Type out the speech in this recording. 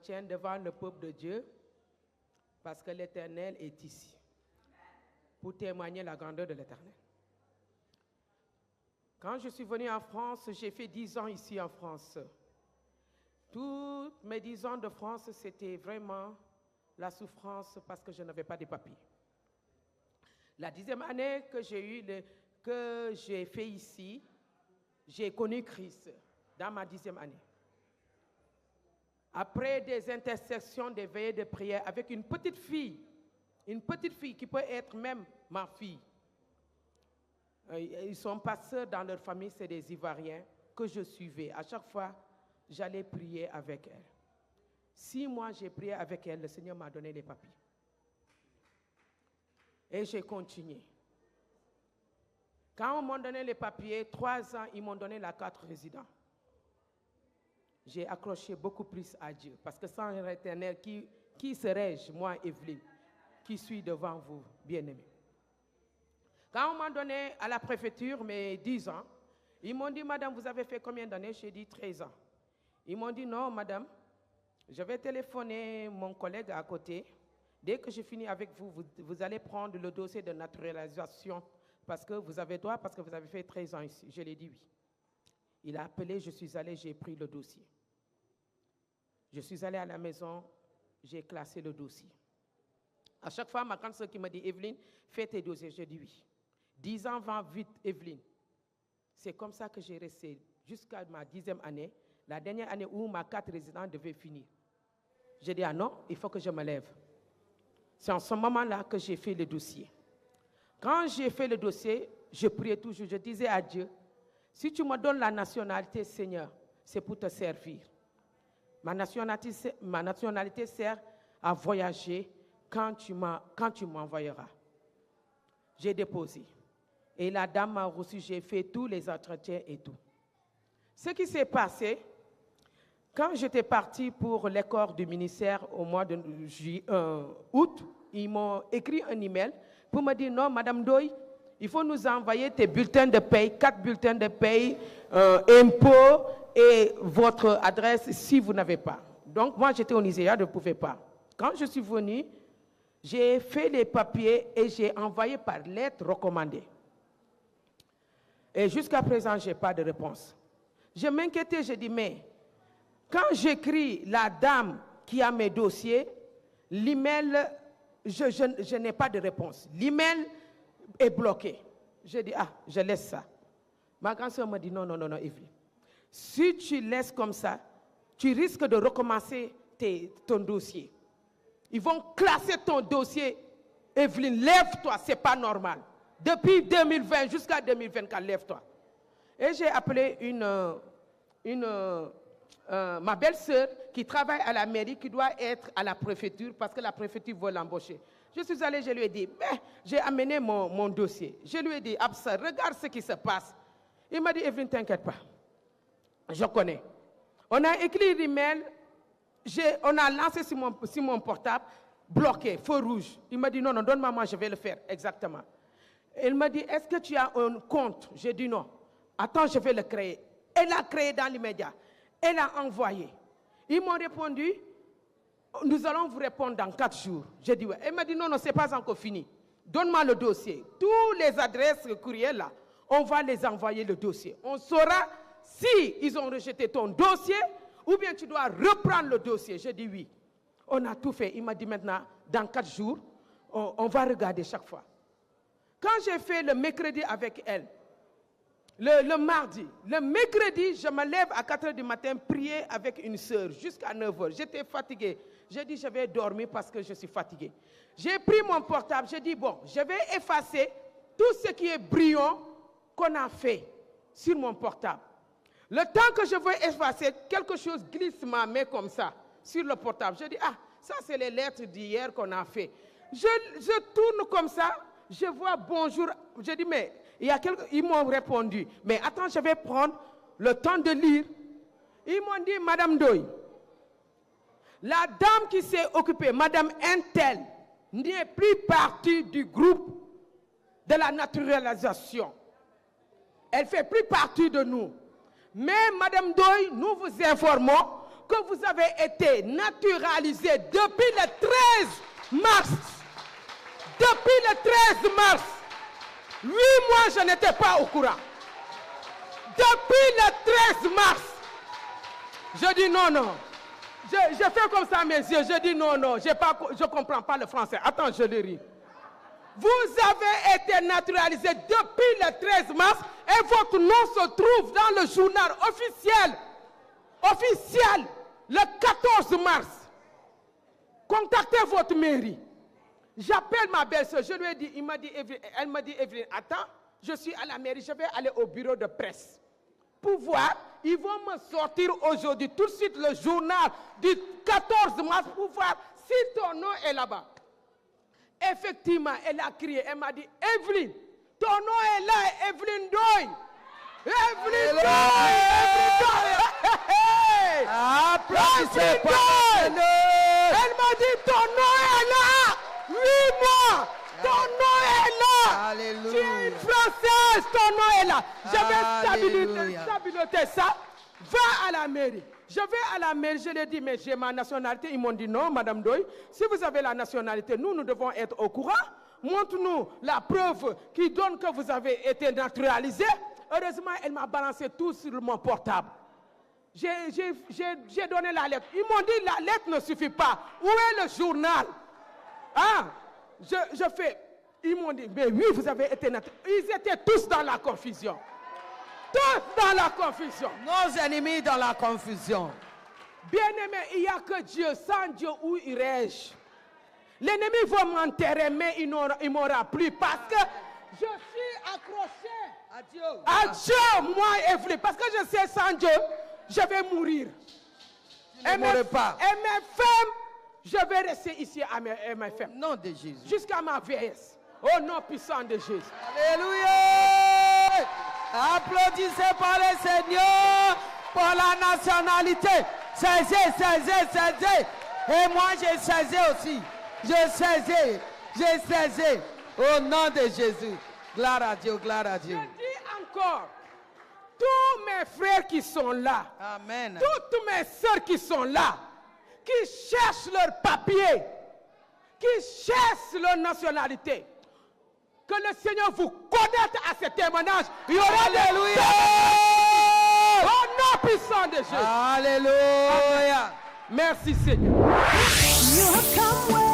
tiens devant le peuple de Dieu parce que l'Éternel est ici pour témoigner la grandeur de l'Éternel. Quand je suis venu en France, j'ai fait 10 ans ici en France. Tous mes 10 ans de France, c'était vraiment la souffrance parce que je n'avais pas de papiers. La 10e année que j'ai fait ici, j'ai connu Christ dans ma 10e année. Après des intercessions, des veillées de prière avec une petite fille qui peut être même ma fille. Ils sont pasteurs dans leur famille, c'est des Ivoiriens que je suivais. À chaque fois, j'allais prier avec elle. 6 mois, j'ai prié avec elle, le Seigneur m'a donné les papiers. Et j'ai continué. Quand on m'a donné les papiers, 3 ans, ils m'ont donné la carte résident. J'ai accroché beaucoup plus à Dieu. Parce que sans l'Éternel, qui serais-je, moi, Evelyne, qui suis devant vous, bien-aimés? Quand on m'a donné à la préfecture mes 10 ans, ils m'ont dit, madame, vous avez fait combien d'années? J'ai dit 13 ans. Ils m'ont dit, non, madame, je vais téléphoner mon collègue à côté. Dès que je finis avec vous, vous allez prendre le dossier de naturalisation parce que vous avez droit, parce que vous avez fait 13 ans ici. Je lui ai dit oui. Il a appelé, je suis allé, j'ai pris le dossier. Je suis allé à la maison, j'ai classé le dossier. À chaque fois, ma grande sœur qui m'a dit, Evelyne, fais tes dossiers. Je dis oui. 10 ans vont vite, Evelyne. C'est comme ça que j'ai resté jusqu'à ma 10e année, la dernière année où ma carte résidente devait finir. J'ai dit, ah non, il faut que je me lève. C'est en ce moment-là que j'ai fait le dossier. Quand j'ai fait le dossier, je priais toujours, je disais à Dieu, si tu me donnes la nationalité, Seigneur, c'est pour te servir. Ma nationalité sert à voyager quand tu m'envoyeras. J'ai déposé. Et la dame m'a reçu, j'ai fait tous les entretiens et tout. Ce qui s'est passé, quand j'étais partie pour l'école du ministère au mois de août, ils m'ont écrit un email pour me dire, non, Madame Doy, il faut nous envoyer tes bulletins de paye, 4 bulletins de paye, impôts et votre adresse si vous n'avez pas. Donc moi, j'étais au Nigeria, je ne pouvais pas. Quand je suis venue, j'ai fait les papiers et j'ai envoyé par lettre recommandée. Et jusqu'à présent, je n'ai pas de réponse. Je m'inquiétais, je dis, mais quand j'écris la dame qui a mes dossiers, l'email, je n'ai pas de réponse. L'email est bloqué. Je dis, ah, je laisse ça. Ma grand-sœur me dit, non, non, non, non, Evelyne. Si tu laisses comme ça, tu risques de recommencer ton dossier. Ils vont classer ton dossier. Evelyne, lève-toi, ce n'est pas normal. Depuis 2020 jusqu'à 2024, lève-toi. Et j'ai appelé ma belle-sœur qui travaille à la mairie, qui doit être à la préfecture parce que la préfecture veut l'embaucher. Je suis allée, je lui ai dit, mais j'ai amené mon dossier. Je lui ai dit, Absa, regarde ce qui se passe. Il m'a dit, Evelyne, t'inquiète pas. Je connais. On a écrit l'email, on a lancé sur mon portable, bloqué, feu rouge. Il m'a dit, non, non, donne-moi, moi, je vais le faire, exactement. Il m'a dit, est-ce que tu as un compte? J'ai dit non. Attends, je vais le créer. Elle a créé dans l'immédiat. Elle a envoyé. Ils m'ont répondu, nous allons vous répondre dans 4 jours. J'ai dit, ouais. Elle m'a dit, non, non, ce n'est pas encore fini. Donne-moi le dossier. Toutes les adresses courriel là, on va les envoyer le dossier. On saura si ils ont rejeté ton dossier ou bien tu dois reprendre le dossier. J'ai dit oui. On a tout fait. Il m'a dit maintenant, dans 4 jours, on va regarder chaque fois. Quand j'ai fait le mercredi avec elle, le mardi, le mercredi, je me lève à 4 h du matin, prier avec une sœur jusqu'à 9 h. J'étais fatiguée. J'ai dit, je vais dormir parce que je suis fatiguée. J'ai pris mon portable, j'ai dit, bon, je vais effacer tout ce qui est brillant qu'on a fait sur mon portable. Le temps que je veux effacer, quelque chose glisse ma main comme ça sur le portable. Je dis, ah, ça c'est les lettres d'hier qu'on a fait. Je tourne comme ça, je vois bonjour. Je dis, mais ils m'ont répondu, mais attends, je vais prendre le temps de lire. Ils m'ont dit, Madame Doy, la dame qui s'est occupée, Madame Intel, n'est plus partie du groupe de la naturalisation. Elle ne fait plus partie de nous. Mais Madame Doy, nous vous informons que vous avez été naturalisé depuis le 13 mars. Depuis le 13 mars, 8 mois, je n'étais pas au courant. Depuis le 13 mars, je dis non, non. Je fais comme ça mes yeux, je dis non, non, je ne comprends pas le français. Attends, je le ris. Vous avez été naturalisé depuis le 13 mars et votre nom se trouve dans le journal officiel, le 14 mars. Contactez votre mairie. J'appelle ma belle-sœur, je lui ai dit, elle m'a dit, Evelyne, attends, je suis à la mairie, je vais aller au bureau de presse pour voir. Ils vont me sortir aujourd'hui tout de suite le journal du 14 mars pour voir si ton nom est là-bas. Effectivement, elle a crié, elle m'a dit, Evelyne, ton nom est là, Evelyne Doy. Evelyne Doy, Evelyne Doy. Applaudissez pour elle. Elle m'a dit, ton nom est là, 8 mois, ton nom est là. Alléluia. Tu es une Française, ton nom est là. Je vais stabiliser ça. Va à la mairie. Je vais à la mairie, je lui ai dit, mais j'ai ma nationalité. Ils m'ont dit, non, Madame Doy, si vous avez la nationalité, nous devons être au courant. Montre-nous la preuve qui donne que vous avez été naturalisé. Heureusement, elle m'a balancé tout sur mon portable. J'ai donné la lettre. Ils m'ont dit, la lettre ne suffit pas. Où est le journal? Ah, je fais. Ils m'ont dit, mais oui, vous avez été naturalisé. Ils étaient tous dans la confusion. Tous dans la confusion. Nos ennemis dans la confusion. Bien-aimé, il n'y a que Dieu. Sans Dieu, où irais-je? L'ennemi va m'enterrer, mais il ne m'aura plus. Parce que je suis accroché à Dieu. À Dieu, moi, Evelyne. Parce que je sais, sans Dieu, je vais mourir. Et mes femmes, je vais rester ici à mes femmes. Nom de Jésus. Jusqu'à ma vieillesse. Au nom puissant de Jésus. Alléluia. Applaudissez pour le Seigneur pour la nationalité. Saisez. Et moi, j'ai saisi aussi. J'ai saisi. Au nom de Jésus. Gloire à Dieu, gloire à Dieu. Je dis encore, tous mes frères qui sont là, amen. Toutes mes soeurs qui sont là, qui cherchent leur papier, qui cherchent leur nationalité, que le Seigneur vous connecte à ce témoignage. Il y aura Alléluia. Au nom puissant de Jésus. Alléluia. Merci Seigneur. You have come